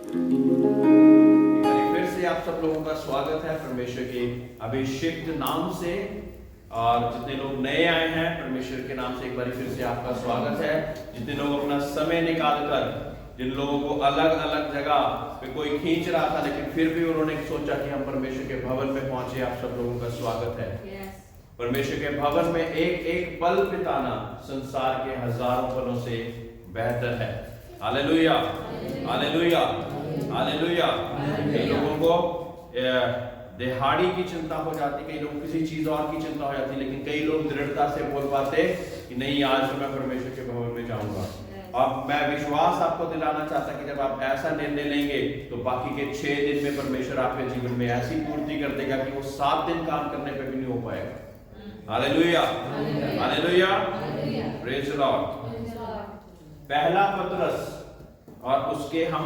फिर से आप सब लोगों का स्वागत है परमेश्वर के अभिषिक्त नाम से। और जितने लोग नए आए हैं, परमेश्वर के नाम से एक बार फिर से आपका स्वागत है। जितने लोग अपना समय निकालकर, जिन लोगों को अलग अलग जगह पे कोई खींच रहा था लेकिन फिर भी उन्होंने सोचा कि हम परमेश्वर के भवन में पहुंचे, आप सब लोगों का स्वागत है। परमेश्वर के भवन में एक एक पल बिताना संसार के हजारों पलों से बेहतर है। Hallelujah, hallelujah, hallelujah. कई लोगों को दिहाड़ी की चिंता हो जाती, कई लोग किसी चीज और की चिंता हो जाती, लेकिन कई लोग दृढ़ता से बोल पाते कि नहीं, आज मैं परमेश्वर के भवन में जाऊंगा। और मैं विश्वास आपको दिलाना चाहता कि जब आप ऐसा निर्णय लेंगे तो बाकी के 6 दिन में परमेश्वर आपके जीवन में ऐसी पूर्ति कर देगा कि वो 7 दिन काम करने पे भी नहीं हो पाएगा। Hallelujah, hallelujah, praise the Lord. पहला पतरस और उसके हम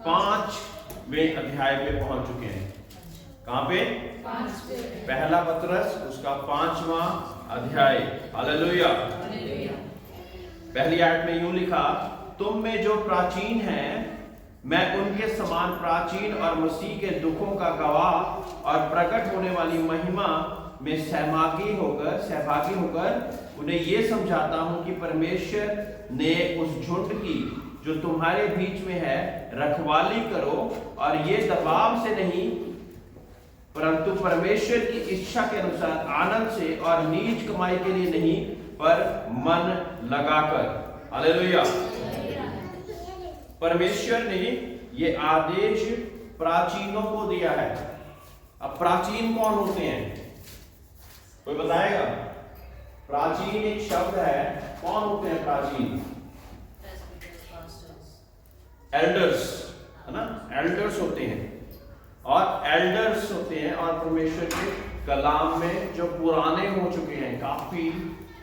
5वें अध्याय पे पहुंच चुके हैं। कहां पे? पहला पतरस उसका 5वां अध्याय। हालेलुया। पहली आयत में यूं लिखा, तुम में जो प्राचीन हैं, मैं उनके समान प्राचीन और मसीह के दुखों का गवाह और प्रकट होने वाली महिमा में सहभागी होकर उन्हें यह समझाता हूं कि परमेश्वर ने उस झुंड की जो तुम्हारे बीच में है रखवाली करो, और ये दबाव से नहीं परंतु परमेश्वर की इच्छा के अनुसार आनंद से, और नीच कमाई के लिए नहीं पर मन लगाकर। हालेलुया। परमेश्वर ने ये आदेश प्राचीनों को दिया है। अब प्राचीन कौन होते हैं? कोई बताएगा? प्राचीन एक शब्द है, कौन होते हैं प्राचीन? एल्डर्स, है ना? एल्डर्स होते हैं, और एल्डर्स होते हैं और परमेश्वर के कलाम में जो पुराने हो चुके हैं, काफी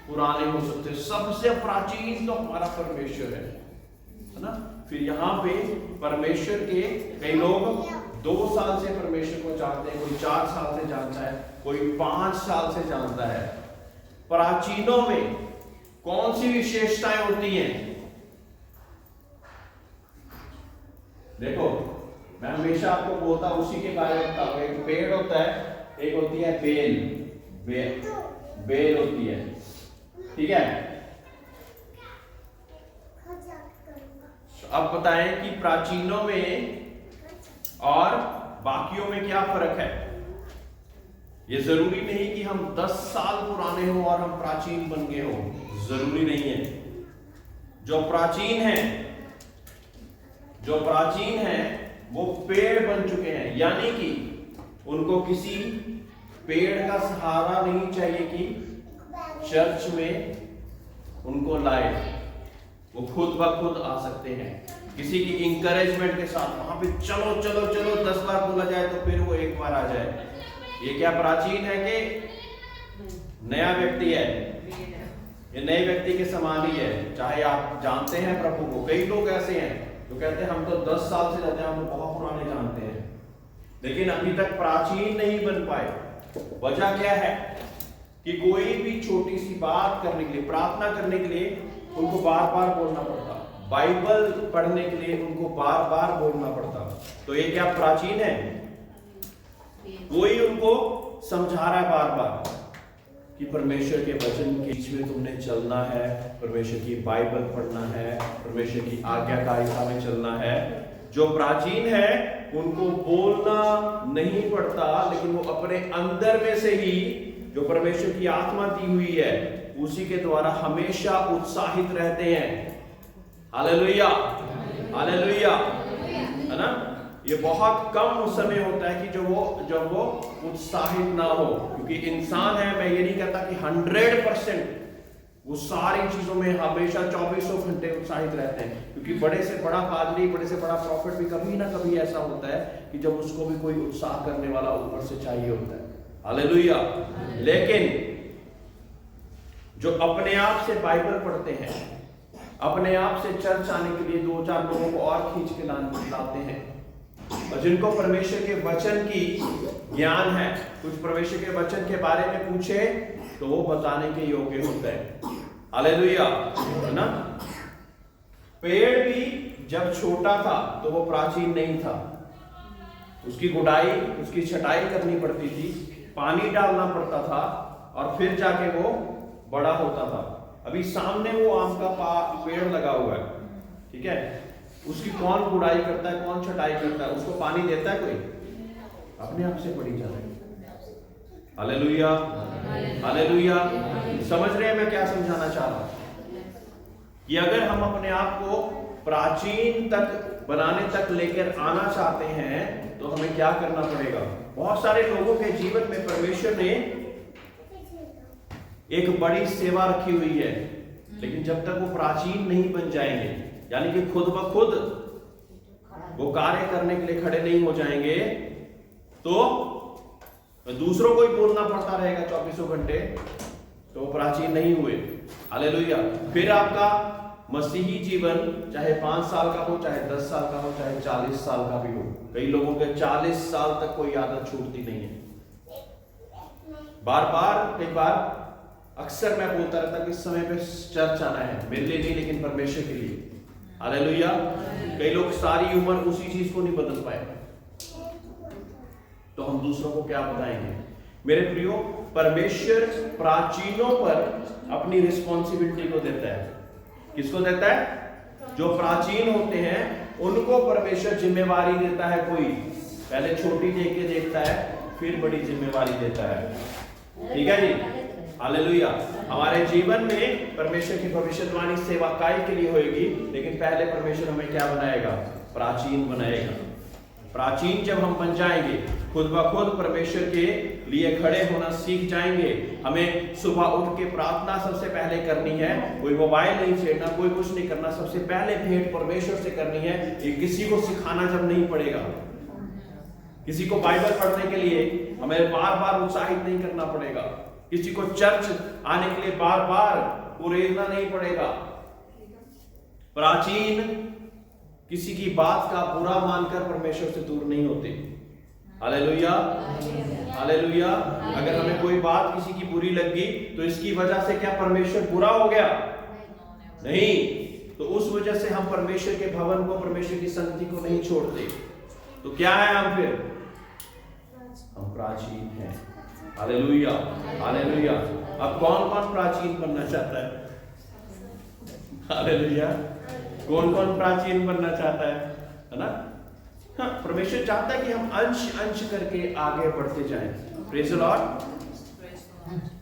पुराने हो सकते हैं। सबसे प्राचीन तो हमारा परमेश्वर है ना? फिर यहाँ पे परमेश्वर के कई लोग 2 साल से परमेश्वर को जानते हैं, कोई 4 साल से जानता है, कोई 5 साल से जानता है। प्राचीनों में कौन सी विशेषताएं होती हैं? देखो, मैं हमेशा आपको बोलता हूं, उसी के बारे में बताऊं। एक पेड़ होता है, एक होती है बेल होती है, ठीक है? अब बताएं कि प्राचीनों में और बाकियों में क्या फर्क है। ये जरूरी नहीं कि हम 10 साल पुराने हो और हम प्राचीन बन गए हो, जरूरी नहीं है। जो प्राचीन है वो पेड़ बन चुके हैं, यानी कि उनको किसी पेड़ का सहारा नहीं चाहिए कि चर्च में उनको लाए, वो खुद ब खुद आ सकते हैं। किसी की इंकरेजमेंट के साथ वहां पे चलो चलो चलो 10 बार बोला जाए तो फिर वो एक बार आ जाए। ये क्या प्राचीन है कि नया व्यक्ति है? ये नए व्यक्ति के समान ही है, चाहे आप जानते हैं प्रभु को। कई लोग ऐसे हैं जो कहते हैं हम तो 10 साल से रहते हैं, हम तो बहुत पुराने जानते हैं, लेकिन अभी तक प्राचीन नहीं बन पाए। वजह क्या है कि कोई भी छोटी सी बात करने के लिए, प्रार्थना करने के लिए उनको बार बार बोलना पड़ता, बाइबल पढ़ने के लिए उनको बार बार बोलना पड़ता। तो ये क्या प्राचीन है? कोई उनको समझा रहा है बार बार कि परमेश्वर के वचन के बीच में तुमने चलना है, परमेश्वर की बाइबल पढ़ना है, परमेश्वर की आज्ञाकारिता में चलना है। जो प्राचीन है उनको बोलना नहीं पड़ता, लेकिन वो अपने अंदर में से ही जो परमेश्वर की आत्मा दी हुई है उसी के द्वारा हमेशा उत्साहित रहते हैं। हालेलुया, हालेलुया, है ना? ये बहुत कम समय होता है कि जब वो उत्साहित ना हो, क्योंकि इंसान है, मैं ये नहीं कहता कि 100% वो सारी चीजों में हमेशा 2400 घंटे उत्साहित रहते हैं, क्योंकि बड़े से बड़ा पादरी, बड़े से बड़ा प्रॉफिट भी कभी ना कभी ऐसा होता है कि जब उसको भी कोई उत्साह करने वाला ऊपर से चाहिए होता है। हालेलुया। लेकिन जो अपने आप से बाइबल पढ़ते हैं, अपने आप से चर्च आने के लिए 2-4 लोगों को और खींच के लाते हैं, और जिनको परमेश्वर के वचन की ज्ञान है, कुछ परमेश्वर के वचन के बारे में पूछे तो वो बताने के योग्य होते हैं। हालेलुया, है ना? पेड़ भी जब छोटा था तो वो प्राचीन नहीं था, उसकी गुड़ाई, उसकी छटाई करनी पड़ती थी, पानी डालना पड़ता था और फिर जाके वो बड़ा होता था। अभी सामने वो आम का पेड़ लगा हुआ है, ठीक है, उसकी कौन गुड़ाई करता है, कौन छटाई करता है, उसको पानी देता है कोई? अपने आप से पड़ी जा रही है। Hallelujah, hallelujah. समझ रहे हैं मैं क्या समझाना चाह रहा हूं? कि अगर हम अपने आप को प्राचीन तक बनाने तक लेकर आना चाहते हैं तो हमें क्या करना पड़ेगा? बहुत सारे लोगों के जीवन में परमेश्वर ने एक बड़ी सेवा रखी हुई है, लेकिन जब तक वो प्राचीन नहीं बन जाएंगे, यानी कि खुद ब खुद वो कार्य करने के लिए खड़े नहीं हो जाएंगे, तो दूसरों को ही बोलना पड़ता रहेगा 24 घंटे, तो वो प्राचीन नहीं हुए। हालेलुया। फिर आपका मसीही जीवन चाहे 5 साल का हो, चाहे 10 साल का हो, चाहे 40 साल का भी हो, कई लोगों के 40 साल तक कोई आदत छूटती नहीं है। बार बार, कई बार, अक्सर मैं बोलता रहता कि इस समय पे चर्च आना है, मेरे लिए नहीं लेकिन परमेश्वर के लिए। हालेलुया। कई लोग सारी उम्र उसी चीज को नहीं बदल पाए, तो हम दूसरों को क्या बताएंगे? मेरे प्रियो, परमेश्वर प्राचीनों पर अपनी रिस्पॉन्सिबिलिटी को देता है। किसको देता है? जो प्राचीन होते हैं उनको परमेश्वर जिम्मेवारी देता है। कोई पहले छोटी देख के देखता है, फिर बड़ी जिम्मेवारी देता है। ठीक है जी, हालेलुया। हमारे जीवन में परमेश्वर की भविष्यवाणी सेवकाई के लिए होगी, लेकिन पहले परमेश्वर हमें क्या बनाएगा? प्राचीन बनाएगा। प्राचीन जब हम बन जाएंगे, खुद ब खुद परमेश्वर के लिए खड़े होना सीख जाएंगे। हमें सुबह उठ के प्रार्थना सबसे पहले करनी है, कोई मोबाइल नहीं छेड़ना, कोई कुछ नहीं करना, सबसे पहले भेंट परमेश्वर से करनी है। ये किसी को सिखाना जब नहीं पड़ेगा, किसी को बाइबल पढ़ने के लिए हमें बार बार उत्साहित नहीं करना पड़ेगा, किसी को चर्च आने के लिए बार बार उरेजना नहीं पड़ेगा। प्राचीन किसी की बात का बुरा मानकर परमेश्वर से दूर नहीं होते। Hallelujah, hallelujah. अगर हमें कोई बात किसी की बुरी लगी तो इसकी वजह से क्या परमेश्वर बुरा हो गया? नहीं, तो उस वजह से हम परमेश्वर के भवन को, परमेश्वर की संगति को नहीं छोड़ते। तो क्या है हम फिर? हम प्राचीन हैं। Hallelujah, hallelujah. अब कौन कौन प्राचीन बनना चाहता है? हालेलुया। कौन कौन प्राचीन बनना चाहता है ना? हाँ, परमेश्वर चाहता है कि हम अंश अंश करके आगे बढ़ते जाएं। Praise the Lord.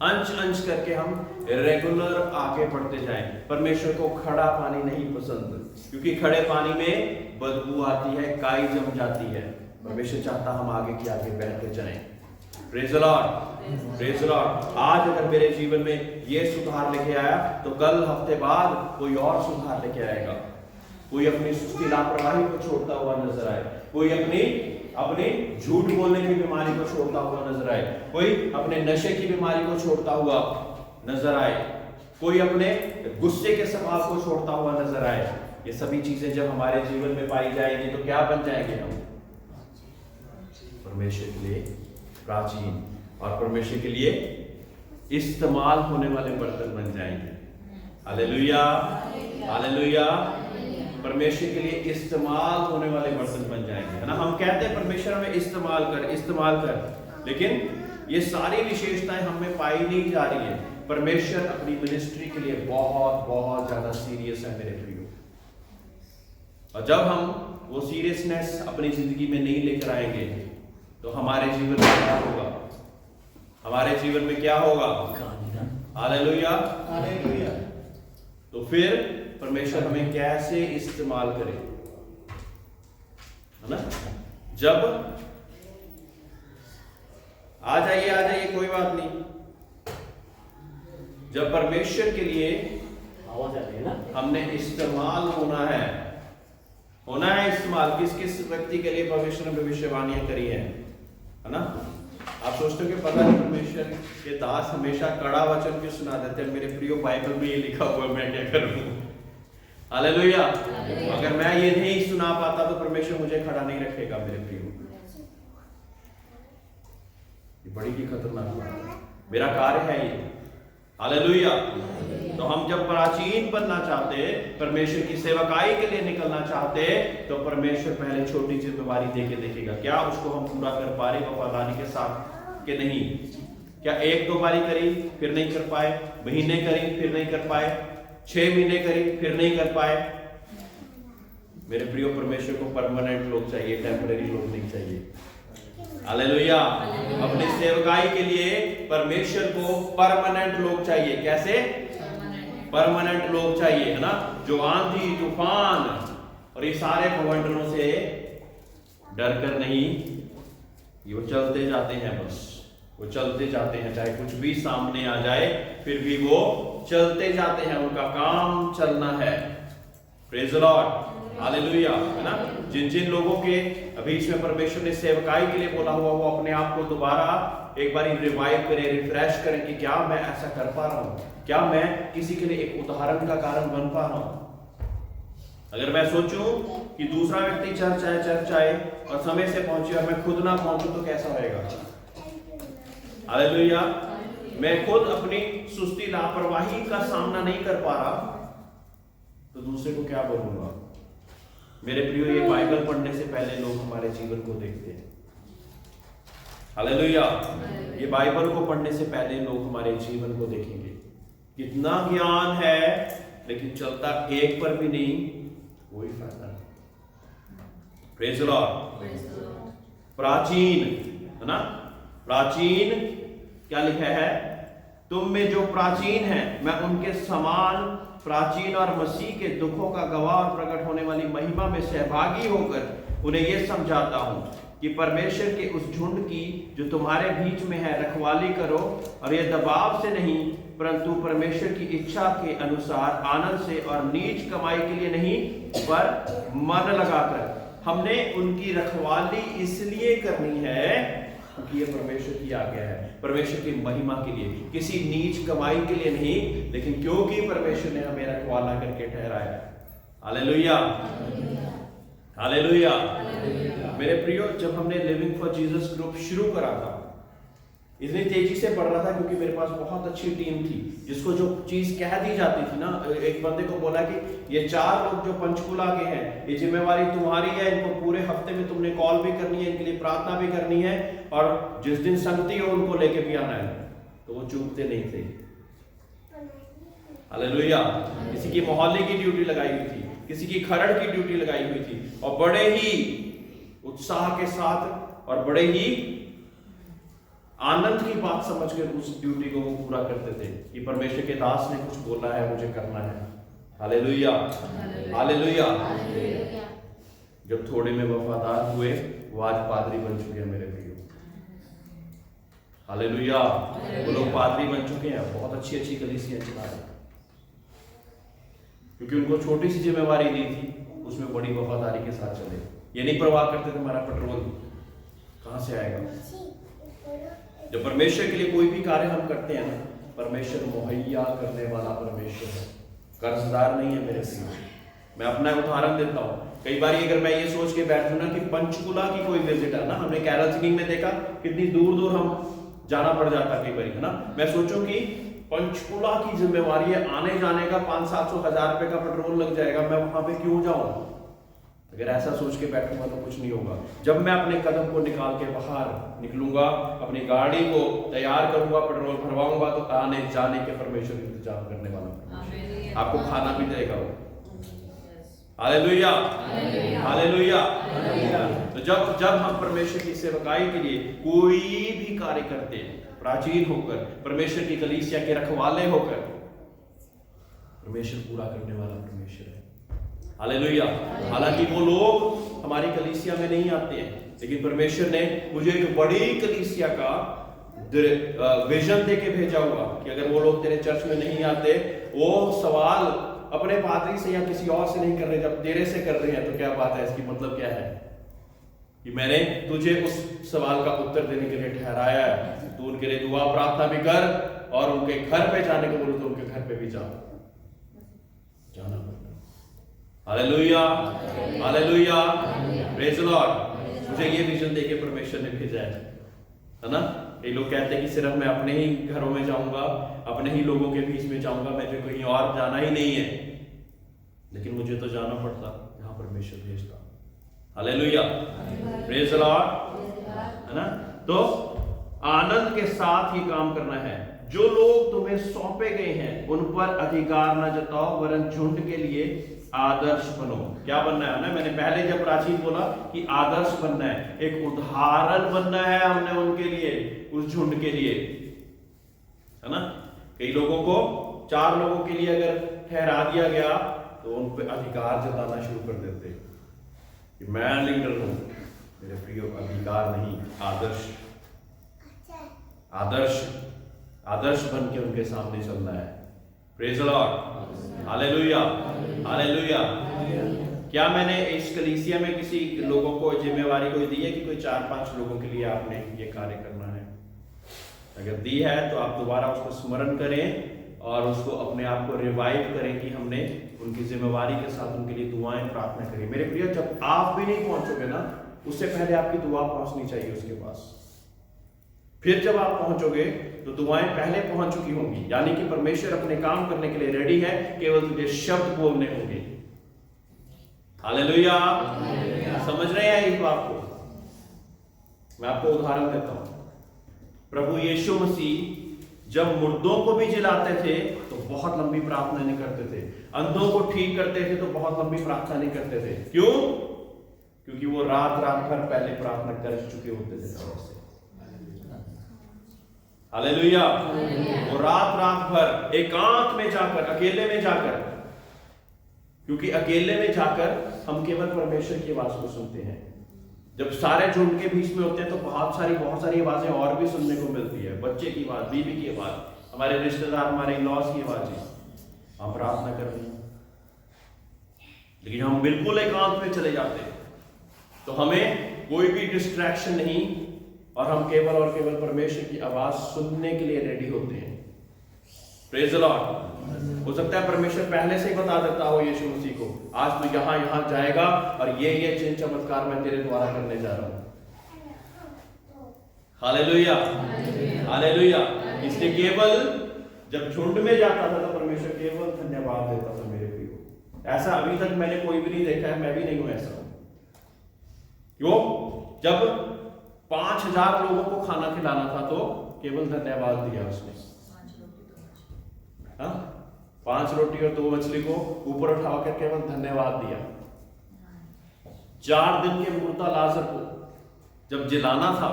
अंश अंश करके हम रेगुलर आगे बढ़ते जाएं। परमेश्वर को खड़ा पानी नहीं पसंद, क्योंकि खड़े पानी में बदबू आती है, काई जम जाती है। परमेश्वर चाहता हम आगे की आगे बढ़ते जाएं। Praise the Lord, praise the Lord. आज अगर मेरे जीवन में ये सुधार लेके आया तो कल हफ्ते बाद कोई और सुधार लेके आएगा। कोई अपनी सुस्ती लापरवाही को छोड़ता हुआ नजर आए, कोई अपनी झूठ बोलने की बीमारी को छोड़ता हुआ नजर आए, कोई अपने नशे की बीमारी को छोड़ता हुआ नजर आए, कोई अपने गुस्से के स्वभाव को छोड़ता हुआ नजर आए। ये सभी चीजें जब हमारे जीवन में पाई जाएंगी तो क्या बन जाएंगे हम? परमेश्वर के लिए प्राचीन और परमेश्वर के लिए इस्तेमाल होने वाले बर्तन बन जाएंगे। Hallelujah, hallelujah. परमेश्वर के लिए इस्तेमाल होने वाले बर्तन बन जाएंगे, है ना? हम कहते हैं परमेश्वर हमें इस्तेमाल कर, इस्तेमाल कर, लेकिन ये सारी विशेषताएं हमें पाई नहीं जा रही है। परमेश्वर अपनी मिनिस्ट्री के लिए बहुत बहुत ज्यादा सीरियस है मेरे प्रियो। और जब हम वो सीरियसनेस अपनी जिंदगी में नहीं लेकर आएंगे तो हमारे जीवन में क्या होगा? हमारे जीवन में क्या होगा? Hallelujah, hallelujah. तो फिर परमेश्वर हमें कैसे इस्तेमाल करे, है ना? जब आ जाइए कोई बात नहीं। जब परमेश्वर के लिए आवाज आ रही है ना, हमने इस्तेमाल होना है इस्तेमाल। किस किस व्यक्ति के लिए परमेश्वर ने भविष्यवाणियां करी है ना? आप सोचते हो कि पता नहीं परमेश्वर के दास हमेशा कड़ा वचन क्यों सुना देते हैं? मेरे प्रियो, बाइबल में ये लिखा हुआ है, मैं क्या करूं? हालेलुया। अगर मैं ये नहीं सुना पाता तो परमेश्वर मुझे खड़ा नहीं रखेगा मेरे प्रियो। ये बड़ी ही खतरनाक बात है। मेरा कार्य है ये। हालेलुया। तो हम जब प्राचीन बनना चाहते, परमेश्वर की सेवकाई के लिए निकलना चाहते, तो परमेश्वर पहले छोटी जिम्मेवारी देके देखेगा क्या उसको हम पूरा कर पा रहे वफादारी के साथ कि नहीं। क्या 1-2 बारी करी फिर नहीं कर पाए, महीने करी फिर नहीं कर पाए, 6 महीने करी फिर नहीं कर पाए। मेरे प्रिय, परमेश्वर को परमानेंट लोग चाहिए, टेम्पररी लोग नहीं चाहिए। हालेलुया। अपनी सेवकाई के लिए परमेश्वर को परमानेंट लोग चाहिए। कैसे? परमानेंट लोग चाहिए, है ना, जो आंधी तूफान और ये सारे भवंडरों से डर कर नहीं, ये वो चलते जाते हैं, बस वो चलते जाते हैं, चाहे कुछ भी सामने आ जाए फिर भी वो चलते जाते हैं, उनका काम चलना है। प्रेज द लॉर्ड, हालेलुया, है ना। जिन जिन लोगों के अभी इसमें परमेश्वर ने सेवकाई के लिए बोला हुआ, वो अपने आप को दोबारा एक बार रिवाइव करें, रिफ्रेश करें कि क्या मैं ऐसा कर पा रहा हूं, क्या मैं किसी के लिए एक उदाहरण का कारण बन पा रहा हूं। अगर मैं सोचूं कि दूसरा व्यक्ति चर्च आए और समय से पहुंचे और मैं खुद ना पहुंचूं तो कैसा होएगा। हालेलुया। मैं खुद अपनी सुस्ती लापरवाही का सामना नहीं कर पा रहा तो दूसरे को क्या बोलूंगा। मेरे प्रियो, ये बाइबल पढ़ने से पहले लोग हमारे जीवन को देखते हैं। हालेलुया। ये बाइबल को पढ़ने से पहले लोग हमारे जीवन को देखेंगे। कितना ज्ञान है लेकिन चलता एक पर भी नहीं, कोई फायदा नहीं। Praise the Lord. प्राचीन, है ना, प्राचीन क्या लिखा है? तुम में जो प्राचीन है मैं उनके समान प्राचीन और मसीह के दुखों का गवाह और प्रकट होने वाली महिमा में सहभागी होकर उन्हें यह समझाता हूं कि परमेश्वर के उस झुंड की जो तुम्हारे बीच में है रखवाली करो, और यह दबाव से नहीं परंतु परमेश्वर की इच्छा के अनुसार आनंद से और नीच कमाई के लिए नहीं पर मन लगाकर। हमने उनकी रखवाली इसलिए करनी है क्योंकि ये परमेश्वर की आज्ञा है, परमेश्वर की महिमा के लिए, किसी नीच कमाई के लिए नहीं, लेकिन क्योंकि परमेश्वर ने हमें रखवाला करके ठहराया। Hallelujah, hallelujah. मेरे प्रियो, जब हमने लिविंग फॉर जीसस ग्रुप शुरू करा था, इतनी तेजी से बढ़ रहा था क्योंकि मेरे पास बहुत अच्छी टीम थी, जिसको जो चीज कह दी जाती थी ना, एक बंदे को बोला कि ये 4 लोग जो पंचकुला के हैं, ये जिम्मेवारी तुम्हारी है, इनको पूरे हफ्ते में तुमने कॉल भी करनी है, इनके लिए प्रार्थना भी करनी है, और जिस दिन संगति हो उनको लेके भी आना है। तो वो चूकते नहीं थे। हालेलुया। किसी की मोहल्ले की ड्यूटी लगाई हुई थी, किसी की खरड़ की ड्यूटी लगाई हुई थी, और बड़े ही उत्साह के साथ और बड़े ही आनंद की बात समझकर उस ड्यूटी को वो पूरा करते थे कि परमेश्वर के दास ने कुछ बोला है, मुझे करना है। Hallelujah, hallelujah. जब थोड़े में वफादार हुए, वो आज पादरी बन चुके हैं मेरे प्रियो। हालेलुया। वो लोग पादरी बन चुके हैं, बहुत अच्छी अच्छी कलीसियां चला रहे हैं, क्योंकि उनको छोटी सी जिम्मेवारी दी थी, उसमें बड़ी वफादारी के साथ चले। ये नहीं परवाह करते थे हमारा पेट्रोल कहां से आएगा। जब परमेश्वर के लिए कोई भी कार्य हम करते हैं ना, परमेश्वर मुहैया करने वाला परमेश्वर है, कर्जदार नहीं है मेरे प्रियो। मैं अपना उदाहरण देता हूँ। कई बार अगर मैं ये सोच के बैठूं ना कि पंचकुला की कोई विजिट है ना, हमने कैरल सिंगिंग में देखा कितनी दूर दूर हम जाना पड़ जाता कई बार, है ना। मैं सोचूं कि पंचकुला की जिम्मेवारी है, आने जाने का 500-700 रुपए का पेट्रोल लग जाएगा, मैं वहां पे क्यों जाऊं। अगर ऐसा सोच के बैठूंगा तो कुछ नहीं होगा। जब मैं अपने कदम को निकाल के बाहर निकलूंगा, अपनी गाड़ी को तैयार करूंगा, पेट्रोल भरवाऊंगा, तो आने जाने के परमेश्वर इंतजाम करने वाला, आपको खाना भी देगा वो। Hallelujah, hallelujah. तो जब हम परमेश्वर की सेवकाई के लिए कोई भी कार्य करते हैं, प्राचीन होकर, परमेश्वर की कलीसिया के रखवाले होकर, परमेश्वर पूरा करने वाला परमेश्वर है। हालेलुया। हालांकि वो लोग हमारी कलीसिया में नहीं आते हैं, लेकिन परमेश्वर ने मुझे एक बड़ी कलीसिया का विजन देके भेजा हुआ कि अगर वो लोग तेरे चर्च में नहीं आते, वो सवाल अपने पादरी से या किसी और से नहीं कर रहे, जब तेरे से कर रहे हैं तो क्या बात है। इसकी मतलब क्या है कि मैंने तुझे उस सवाल का उत्तर देने के लिए ठहराया है। तू उनके लिए दुआ प्रार्थना भी कर, और उनके घर पे जाने को बोलो तो उनके घर पे भी जाना पड़ता। Hallelujah, hallelujah, praise the Lord. मुझे ये विजन देके परमेश्वर ने भेजा है ना। कई लोग कहते हैं कि सिर्फ मैं अपने ही घरों में जाऊंगा, अपने ही लोगों के बीच में जाऊंगा, मुझे कहीं और जाना ही नहीं है। लेकिन मुझे तो जाना पड़ता जहां परमेश्वर भेजता। हालेलुया, प्रेज द लॉर्ड, है ना। तो आनंद के साथ ही काम करना है। जो लोग तुम्हें सौंपे गए हैं उन पर अधिकार न जताओ, वरन झुंड के लिए आदर्श बनो। क्या बनना है ना, मैंने पहले जब प्राचीन बोला कि आदर्श बनना है, एक उदाहरण बनना है हमने उनके लिए, उस झुंड के लिए, है ना। कई लोगों को, 4 लोगों के लिए अगर ठहरा दिया गया तो उन पर अधिकार जताना शुरू कर देते कि मैं लीडर हूं। मेरे प्रियो, अधिकार नहीं, आदर्श, आदर्श, आदर्श बन के उनके सामने चलना है। Praise the Lord, hallelujah, hallelujah. क्या मैंने इस कलीसिया में किसी लोगों को जिम्मेवारी कोई दी है कि कोई 4-5 लोगों के लिए आपने ये कार्य करना है? अगर दी है तो आप दोबारा उसको स्मरण करें और उसको अपने आप को रिवाइव करें कि हमने उनकी जिम्मेवारी के साथ उनके लिए दुआएं प्रार्थना करें। मेरे प्रिय, जब आप भी नहीं पहुंचोगे ना, उससे पहले आपकी दुआ पहुंचनी चाहिए उसके पास। फिर जब आप पहुंचोगे तो दुआएं पहले पहुंच चुकी होंगी, यानी कि परमेश्वर अपने काम करने के लिए रेडी है, केवल तुझे शब्द बोलने होंगे। हालेलुया, समझ रहे हैं इस बात को? मैं आपको उदाहरण देता हूं। प्रभु यीशु मसीह जब मुर्दों को भी जिलाते थे तो बहुत लंबी प्रार्थना नहीं करते थे, अंधों को ठीक करते थे तो बहुत लंबी प्रार्थना नहीं करते थे। क्यों? क्योंकि वो रात रात भर पहले प्रार्थना कर चुके होते थे। हालेलुया, वो रात रात भर एकांत में जाकर, अकेले में जाकर, क्योंकि अकेले में जाकर हम केवल परमेश्वर की आवाज को सुनते हैं। जब सारे झुंड के बीच में होते हैं तो बहुत सारी आवाजें और भी सुनने को मिलती है। बच्चे की आवाज, बीवी की आवाज, हमारे रिश्तेदार, हमारे इन-लॉज की आवाजें, हम प्रार्थना कर रहे हैं, लेकिन हम बिल्कुल एकांत में चले जाते हैं तो हमें कोई भी डिस्ट्रैक्शन नहीं, और हम केवल और केवल परमेश्वर की आवाज सुनने के लिए रेडी होते हैं। Praise the Lord. हो सकता है परमेश्वर पहले से ही बता देता हो यीशु मसीह को, आज तो यहां यहां जाएगा और ये चिन्ह चमत्कार मैं तेरे द्वारा करने जा रहा हूं। Hallelujah, hallelujah. इसलिए केवल जब झुंड में जाता था तो परमेश्वर केवल धन्यवाद देता था। मेरे प्रियो, ऐसा अभी तक मैंने कोई भी नहीं देखा है, मैं भी नहीं हूं ऐसा। क्यों? जब 5000 लोगों को खाना खिलाना था तो केवल धन्यवाद दिया उसने। 5 रोटी और 2 मछली को ऊपर उठाकर केवल धन्यवाद दिया। 4 दिन के मुर्दा लाजर को जब जिलाना था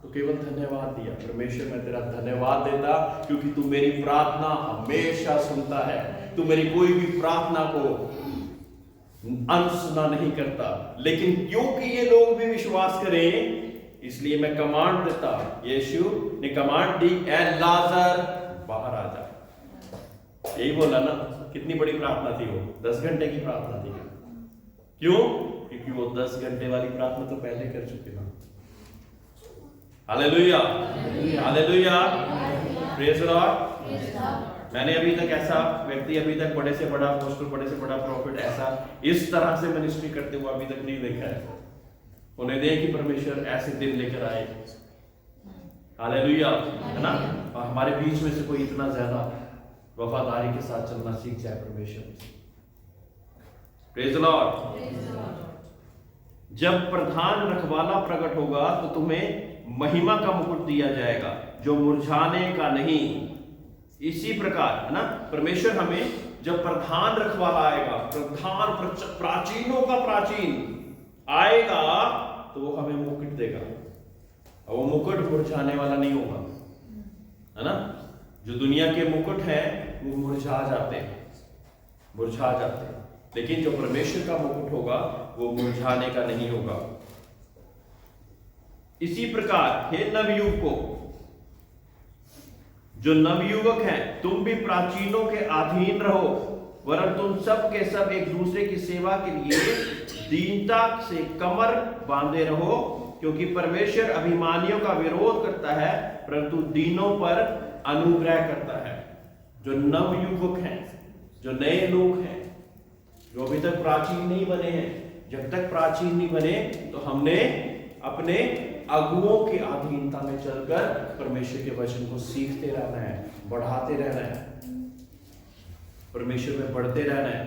तो केवल धन्यवाद दिया। परमेश्वर, मैं तेरा धन्यवाद देता क्योंकि तू मेरी प्रार्थना हमेशा सुनता है, तू मेरी कोई भी प्रार्थना को अनसुना नहीं करता। लेकिन क्योंकि ये लोग भी विश्वास करें इसलिए मैं कमांड देता। यीशु ने कमांड दी, ए लाजर बाहर आ जा। यही बोला ना, कितनी बड़ी प्रार्थना थी वो, 10 घंटे की प्रार्थना थी। क्यों? क्योंकि वो 10 घंटे वाली प्रार्थना तो पहले कर चुके ना। Hallelujah, hallelujah, praise the Lord. मैंने अभी तक ऐसा व्यक्ति, अभी तक बड़े से बड़ा अपोस्टल, बड़े से बड़ा प्रॉफिट ऐसा इस तरह से मिनिस्ट्री करते हुए अभी तक नहीं देखा है। उन्हें दे कि परमेश्वर ऐसे दिन लेकर आए। हालेलुया, है ना। और हमारे बीच में से कोई इतना ज्यादा वफादारी के साथ चलना सीख जाए परमेश्वर। Praise the Lord. जब प्रधान रखवाला प्रकट होगा तो तुम्हें महिमा का मुकुट दिया जाएगा जो मुरझाने का नहीं। इसी प्रकार, है ना, परमेश्वर हमें, जब प्रधान रखवाला आएगा, प्रधान प्राचीनों का प्राचीन आएगा तो वो हमें मुकुट देगा, और वो मुकुट मुरझाने वाला नहीं होगा, है ना। जो दुनिया के मुकुट हैं वो मुरझा जाते हैं, मुरझा जाते हैं, लेकिन जो परमेश्वर का मुकुट होगा वो मुरझाने का नहीं होगा। इसी प्रकार हे नवयुवकों, जो नवयुवक हैं, तुम भी प्राचीनों के अधीन रहो, वरन तुम सब के सब एक दूसरे की सेवा के लिए दीनता से कमर बांधे रहो, क्योंकि परमेश्वर अभिमानियों का विरोध करता है परंतु दीनों पर अनुग्रह करता है। जो नवयुवक हैं, जो नए लोग हैं, जो अभी तक प्राचीन नहीं बने हैं, जब तक प्राचीन नहीं बने तो हमने अपने अगुओं की अधीनता में चलकर परमेश्वर के वचन को सीखते रहना है, बढ़ाते रहना है, परमेश्वर में बढ़ते रहना है।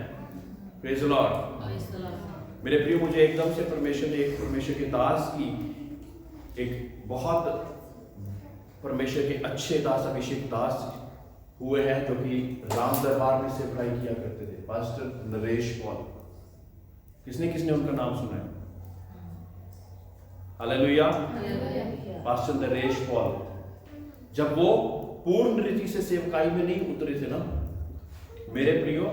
Praise the Lord. मेरे प्रिय, मुझे एकदम से परमेश्वर के दास की एक बहुत परमेश्वर के अच्छे दास, अभिषेक दास हुए हैं, जो कि राम दरबार में सेवकाई किया करते थे, पास्टर नरेश पॉल। किसने उनका नाम सुना है? हालेलुया। पास्टर नरेश पॉल, जब वो पूर्ण रीति से सेवकाई में नहीं उतरे थे ना, मेरे प्रियो,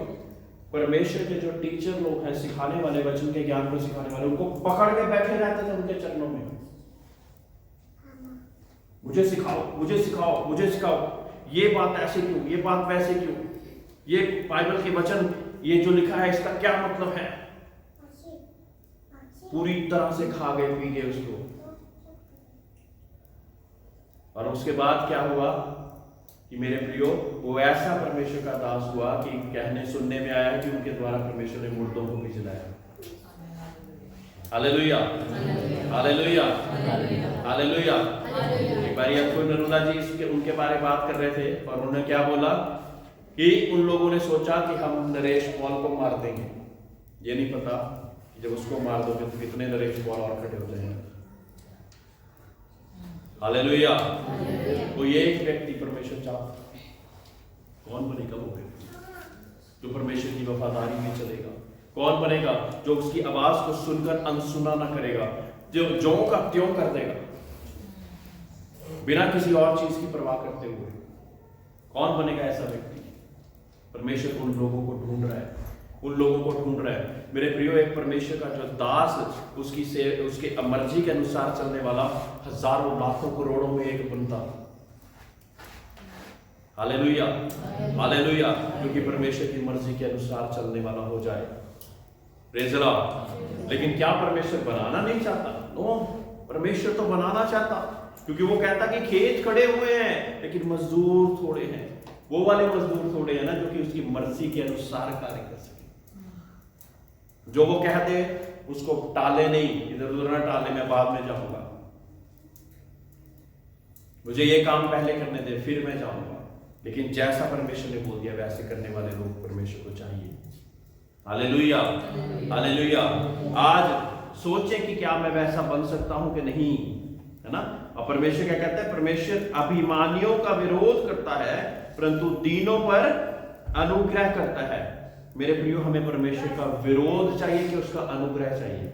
परमेश्वर के जो टीचर लोग हैं, सिखाने वाले, वचन के ज्ञान को सिखाने वाले, उनको पकड़ के बैठे रहते थे उनके चरणों में, मुझे सिखाओ, मुझे सिखाओ, मुझे सिखाओ, ये बात ऐसे क्यों, ये बात वैसे क्यों, ये बाइबल के वचन, ये जो लिखा है इसका क्या मतलब है। पूरी तरह से खा गए, पी गए उसको। और उसके बाद क्या हुआ कि मेरे प्रियो, वो ऐसा परमेश्वर का दास हुआ कि कहने सुनने में आया कि उनके द्वारा परमेश्वर ने मुर्दों को भी जिलाया। Hallelujah, hallelujah, hallelujah. एक बार अखिल नरूला जी उनके बारे में बात कर रहे थे और उन्होंने क्या बोला कि उन लोगों ने सोचा कि हम नरेश पॉल को मार देंगे। ये नहीं पता कि जब उसको मार दोगे तो कितने नरेश पॉल और खड़े हो जाएंगे। हालेलुया। तो ये एक व्यक्ति परमेश्वर चाहता, कौन बनेगा वो व्यक्ति जो परमेश्वर की वफादारी में चलेगा? कौन बनेगा जो उसकी आवाज को सुनकर अनसुना ना करेगा, जो ज्यों का त्यों कर देगा, बिना किसी और चीज की परवाह करते हुए? कौन बनेगा ऐसा व्यक्ति? परमेश्वर उन लोगों को ढूंढ रहा है, उन लोगों को ढूंढ रहा है। मेरे प्रियो, एक परमेश्वर का जो दास, उसके मर्जी के अनुसार चलने वाला हजारों, लाखों, करोड़ों में एक बनता। Hallelujah, hallelujah. क्योंकि परमेश्वर की मर्जी के अनुसार चलने वाला हो जाए। Praise the Lord. लेकिन क्या परमेश्वर बनाना नहीं चाहता? नो, परमेश्वर तो बनाना चाहता, क्योंकि वो कहता कि खेत खड़े हुए हैं लेकिन मजदूर थोड़े हैं। वो वाले मजदूर थोड़े हैं ना जो कि उसकी मर्जी के अनुसार कार्य कर सके। जो वो कह दे उसको टाले नहीं, इधर उधर ना टाले, मैं बाद में जाऊंगा, मुझे ये काम पहले करने दे फिर मैं जाऊंगा। लेकिन जैसा परमेश्वर ने बोल दिया वैसे करने वाले लोग परमेश्वर को चाहिए। Hallelujah, hallelujah. आज सोचें कि क्या मैं वैसा बन सकता हूं कि नहीं, है ना? और परमेश्वर क्या कहता है? परमेश्वर अभिमानियों का विरोध करता है परंतु दीनों पर अनुग्रह करता है। मेरे प्रियो, हमें परमेश्वर का विरोध चाहिए कि उसका अनुग्रह चाहिए?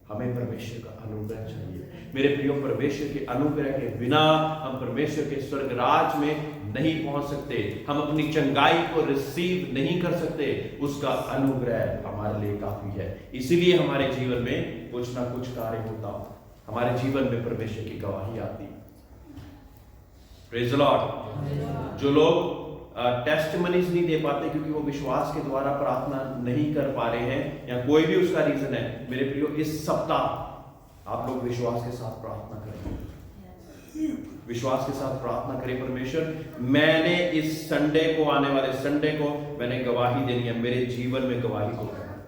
हमें परमेश्वर का अनुग्रह चाहिए। मेरे प्रियो, परमेश्वर के अनुग्रह के बिना हम परमेश्वर के स्वर्ग राज में नहीं पहुंच सकते, हम अपनी चंगाई को रिसीव नहीं कर सकते। उसका अनुग्रह हमारे लिए काफी है। इसीलिए हमारे जीवन में कुछ ना कुछ कार्य होता, हमारे जीवन में परमेश्वर की गवाही आती। Praise the Lord. जो लोग टेस्टिमनीज नहीं दे पाते क्योंकि वो विश्वास के द्वारा प्रार्थना नहीं कर पा रहे हैं या कोई भी उसका रीजन है, मेरे प्रियो, इस सप्ताह आप लोग विश्वास के साथ प्रार्थना करें, विश्वास के साथ प्रार्थना करें। परमेश्वर, मैंने इस संडे को, आने वाले संडे को मैंने गवाही देनी है, मेरे जीवन में गवाही को पैदा कर।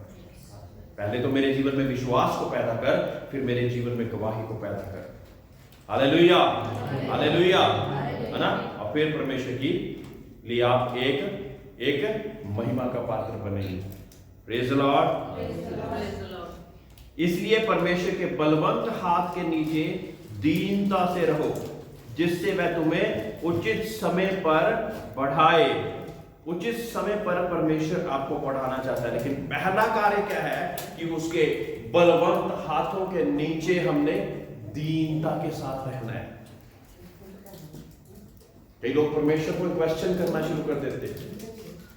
पहले तो मेरे जीवन में विश्वास को पैदा कर, फिर मेरे जीवन में गवाही को पैदा कर। हालेलुया, हालेलुया, है ना? और फिर परमेश्वर की लिए आप एक महिमा का पात्र बनेंगे। Praise the Lord. इसलिए परमेश्वर के बलवंत हाथ के नीचे दीनता से रहो, जिससे वह तुम्हें उचित समय पर बढ़ाए। उचित समय पर परमेश्वर आपको बढ़ाना चाहता है, लेकिन पहला कार्य क्या है कि उसके बलवंत हाथों के नीचे हमने दीनता के साथ रहना है। कई लोग परमेश्वर को क्वेश्चन करना शुरू कर देते,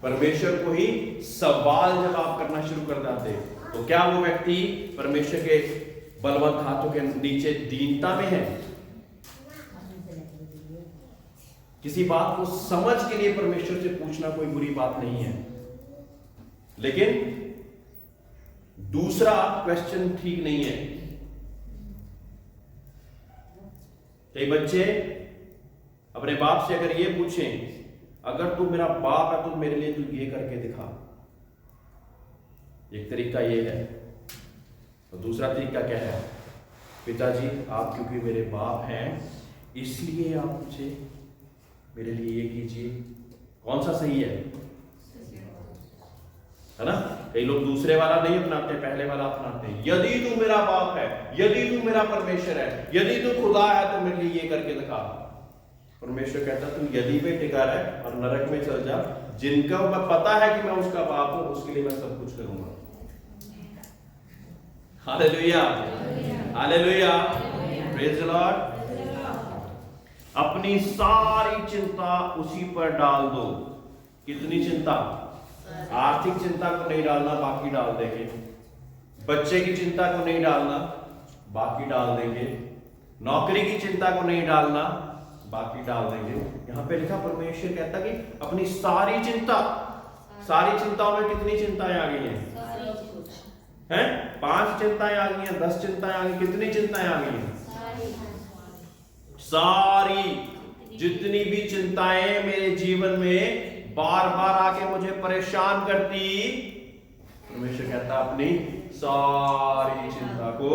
परमेश्वर को ही सवाल जवाब करना शुरू कर देते। तो क्या वो व्यक्ति परमेश्वर के बलवंत हाथों के नीचे दीनता में है? किसी बात को समझ के लिए परमेश्वर से पूछना कोई बुरी बात नहीं है, लेकिन दूसरा क्वेश्चन ठीक नहीं है। कई बच्चे अपने बाप से अगर ये पूछें, अगर तू मेरा बाप है तो मेरे लिए तू ये करके दिखा, एक तरीका ये है, तो दूसरा तरीका क्या है? पिताजी आप क्योंकि मेरे बाप हैं इसलिए आप मुझे मेरे लिए ये कीजिए। कौन सा सही है ना? कई लोग दूसरे वाला नहीं अपनाते, पहले वाला अपनाते हैं। यदि तू मेरा बाप है, यदि तू मेरा परमेश्वर है, यदि तू खुदा है तो मेरे लिए ये करके दिखा। परमेश्वर कहता तू यदि पे टिका रहे और नरक में चल जा, जिनका मैं पता है कि मैं उसका बाप हूं उसके लिए मैं सब कुछ करूंगा। Hallelujah, hallelujah, praise the Lord. अपनी सारी चिंता उसी पर डाल दो। कितनी चिंता? आर्थिक चिंता को नहीं डालना, बाकी डाल देंगे। बच्चे की चिंता को नहीं डालना, बाकी डाल देंगे। नौकरी की चिंता को नहीं डालना, बाकी डाल देंगे। यहां पे लिखा, परमेश्वर कहता कि अपनी सारी चिंता, सारी चिंताओं में कितनी चिंताएं आ गई हैं? 5 चिंताएं आ गई हैं, 10 चिंताएं आ गई, कितनी चिंताएं आ गई हैं? सारी जितनी भी चिंताएं मेरे जीवन में बार बार आके मुझे परेशान करती, परमेश्वर कहता अपनी सारी चिंता को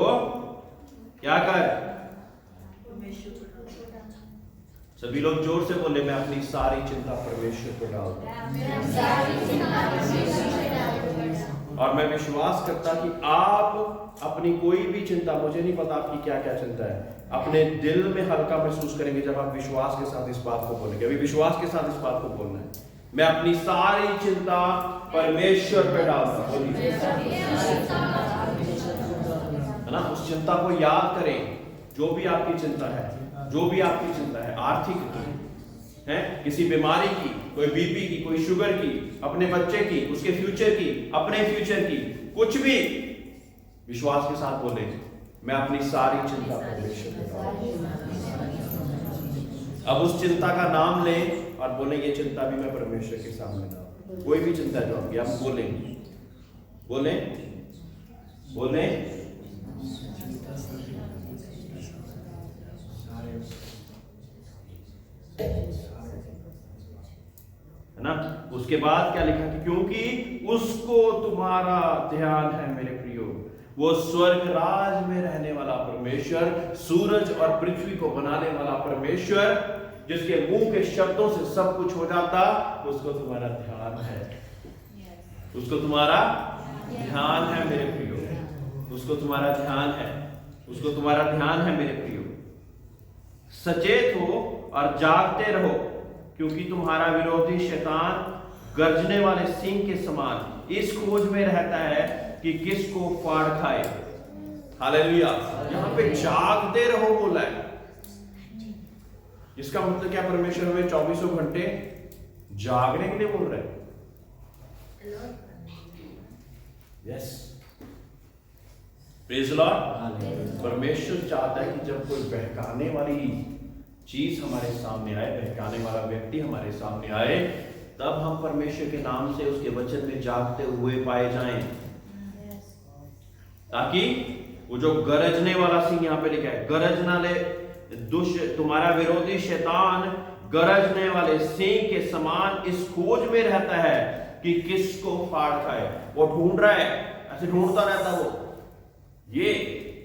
क्या कर। सभी लोग जोर से बोले, मैं अपनी सारी चिंता परमेश्वर को डाल दूं। और मैं विश्वास करता कि आप अपनी कोई भी चिंता, मुझे नहीं पता आपकी क्या क्या चिंता है, अपने दिल में हल्का महसूस करेंगे जब आप विश्वास के साथ इस बात को बोलेंगे। अभी विश्वास के साथ इस बात को बोलना है, मैं अपनी सारी चिंता परमेश्वर पे डालता हूं, है ना? उस चिंता को याद करें, जो भी आपकी चिंता है, जो भी आपकी चिंता है, आर्थिक की है, किसी बीमारी की, कोई बीपी की, कोई शुगर की, अपने बच्चे की, उसके फ्यूचर की, अपने फ्यूचर की, कुछ भी विश्वास के साथ बोले, मैं अपनी सारी चिंता परमेश्वर पे डालता हूं। अब उस चिंता का नाम लें और बोले ये चिंता भी मैं परमेश्वर के सामने डालूं। कोई भी चिंता जो आपकी, आप बोलें, बोलें, बोलें। है ना? उसके बाद क्या लिखा कि क्योंकि उसको तुम्हारा ध्यान है मेरे प्रियो, वो स्वर्ग राज में रहने वाला परमेश्वर, सूरज और पृथ्वी को बनाने वाला परमेश्वर, जिसके मुंह के शब्दों से सब कुछ हो जाता, उसको तुम्हारा ध्यान है। उसको तुम्हारा ध्यान है मेरे प्रियो, उसको तुम्हारा ध्यान है, उसको तुम्हारा ध्यान है मेरे प्रियो। सचेत हो और जागते रहो, क्योंकि तुम्हारा विरोधी शैतान गर्जने वाले सिंह के समान इस खोज में रहता है कि किसको फाड़ खाए। हालेलुया। यहां पे जागते रहो बोला है। इसका मतलब क्या? परमेश्वर हमें 24 घंटे जागने के लिए बोल रहे हैं। Yes, praise the Lord. परमेश्वर चाहता है कि जब कोई बहकाने वाली चीज हमारे सामने आए, बहकाने वाला व्यक्ति हमारे सामने आए, तब हम परमेश्वर के नाम से उसके वचन में जागते हुए पाए जाएं, ताकि वो जो गरजने वाला सिंह यहां पे लिखा है, गरजना ले तुम्हारा विरोधी शैतान गरजने वाले सिंह के समान इस खोज में रहता है कि किसको फाड़ खाए। वो ढूंढ रहा है, ऐसे ढूंढता रहता वो, ये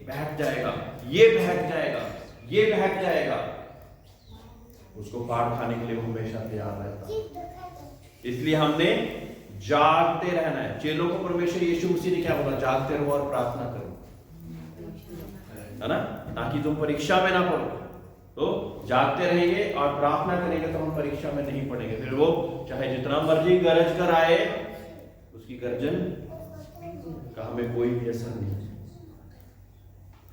बहक जाएगा, ये बहक जाएगा, ये बहक जाएगा, उसको फाड़ खाने के लिए वो हमेशा तैयार रहता। इसलिए हमने जागते रहना है। चेलों को परमेश्वर यीशु मसीह ने क्या बोला? जागते रहो और प्रार्थना करो, है ना, ताकि तुम परीक्षा में ना पड़ो। तो जागते रहेंगे और प्रार्थना करेंगे तो हम परीक्षा में नहीं पड़ेंगे। फिर वो चाहे जितना मर्जी गरज कर आए, उसकी गर्जन का हमें कोई भी असर नहीं।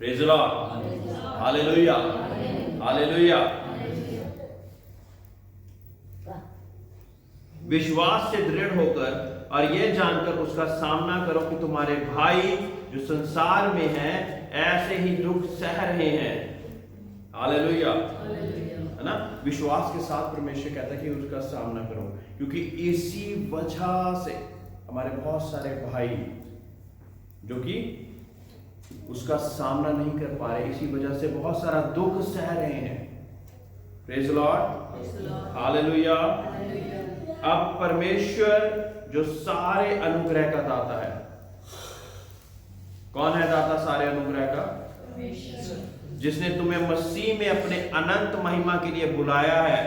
Praise the Lord, hallelujah, hallelujah. विश्वास से दृढ़ होकर और यह जानकर उसका सामना करो कि तुम्हारे भाई जो संसार में हैं ऐसे ही दुख सह रहे हैं। हालेलुया, है ना। विश्वास के साथ परमेश्वर कहता है कि उसका सामना करो, क्योंकि इसी वजह से हमारे बहुत सारे भाई जो कि उसका सामना नहीं कर पा रहे, इसी वजह से बहुत सारा दुख सह रहे हैं। Praise the Lord, hallelujah. अब परमेश्वर जो सारे अनुग्रह का दाता है, कौन है दाता सारे अनुग्रह का? परमेश्वर। जिसने तुम्हें मसीह में अपने अनंत महिमा के लिए बुलाया है,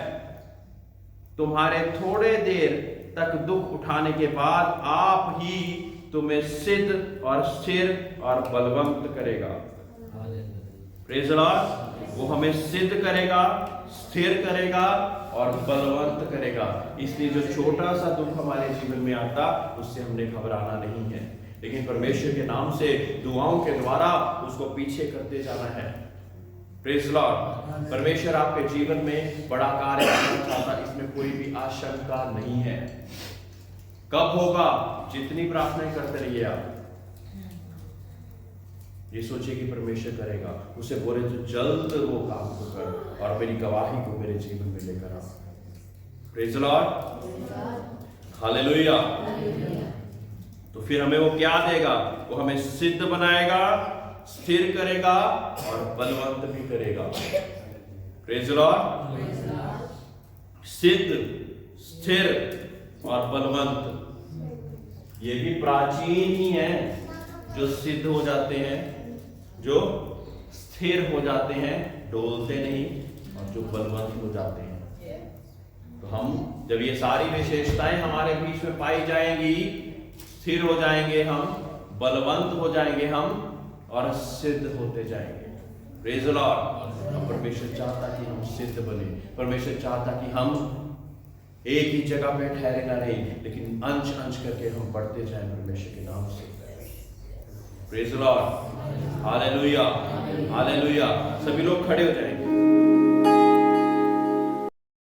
तुम्हारे थोड़े देर तक दुख उठाने के बाद आप ही तुम्हें सिद्ध और स्थिर और बलवंत करेगा। Praise the Lord. वो हमें सिद्ध करेगा, स्थिर करेगा और बलवंत करेगा। इसलिए जो छोटा सा दुख हमारे जीवन में आता, उससे हमने घबराना नहीं है, लेकिन परमेश्वर के नाम से दुआओं के द्वारा उसको पीछे करते जाना है। Praise the Lord. परमेश्वर आपके जीवन में बड़ा कार्य करना चाहता, इसमें कोई भी आशंका नहीं है। कब होगा? जितनी प्रार्थनाएं करते रहिए आप, ये सोचिए कि परमेश्वर करेगा। उसे बोले तो जल्द वो काम को कर और मेरी गवाही को मेरे जीवन में लेकर आ। Praise the Lord. हालेलुया। तो फिर हमें वो क्या देगा? वो हमें सिद्ध बनाएगा, स्थिर करेगा और बलवंत भी करेगा। Praise the Lord. सिद्ध, स्थिर और बलवंत, ये भी प्राचीन ही है। जो सिद्ध हो जाते हैं, जो स्थिर हो जाते हैं, डोलते नहीं, और जो बलवंत हो जाते हैं। तो हम जब ये सारी विशेषताएं हमारे बीच में पाई जाएंगी, स्थिर हो जाएंगे हम, बलवंत हो जाएंगे हम और सिद्ध होते जाएंगे। Praise the Lord. परमेश्वर चाहता कि हम सिद्ध बने। परमेश्वर चाहता कि हम एक ही जगह पे ठहरे ना रहे, लेकिन अंश अंश करके हम बढ़ते जाएं परमेश्वर के नाम से। Praise the Lord. Hallelujah, hallelujah. सभी लोग खड़े हो जाएंगे।